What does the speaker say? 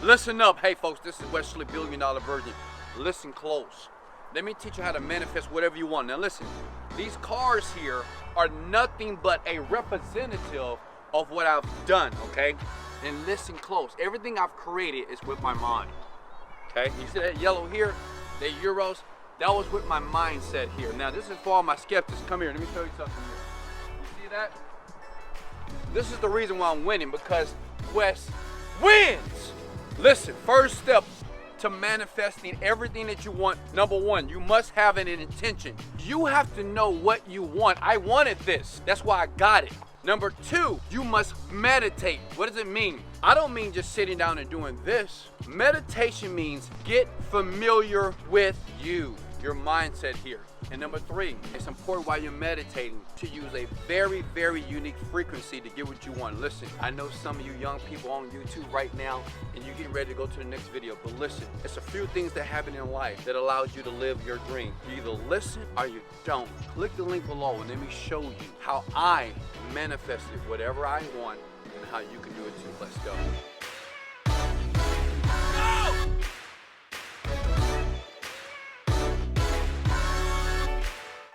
Listen up. Hey folks, this is Wesley Billion Dollar Virgin. Listen close. Let me teach you how to manifest whatever you want. Now listen, these cars here are nothing but a representative of what I've done, okay? And listen close. Everything I've created is with my mind, okay? You see that yellow here? The euros? That was with my mindset here. Now this is for all my skeptics. Come here, let me show you something here. You see that? This is the reason why I'm winning, because Wes wins. Listen, first step to manifesting everything that you want. Number one, you must have an intention. You have to know what you want. I wanted this. That's why I got it. Number two, you must meditate. What does it mean? I don't mean just sitting down and doing this. Meditation means get familiar with you, your mindset here. And number three, it's important while you're meditating to use a very, very unique frequency to get what you want. Listen, I know some of you young people on YouTube right now and you're getting ready to go to the next video, but listen, it's a few things that happen in life that allows you to live your dream. You either listen or you don't. Click the link below and let me show you how I manifested whatever I want and how you can do it too. Let's go.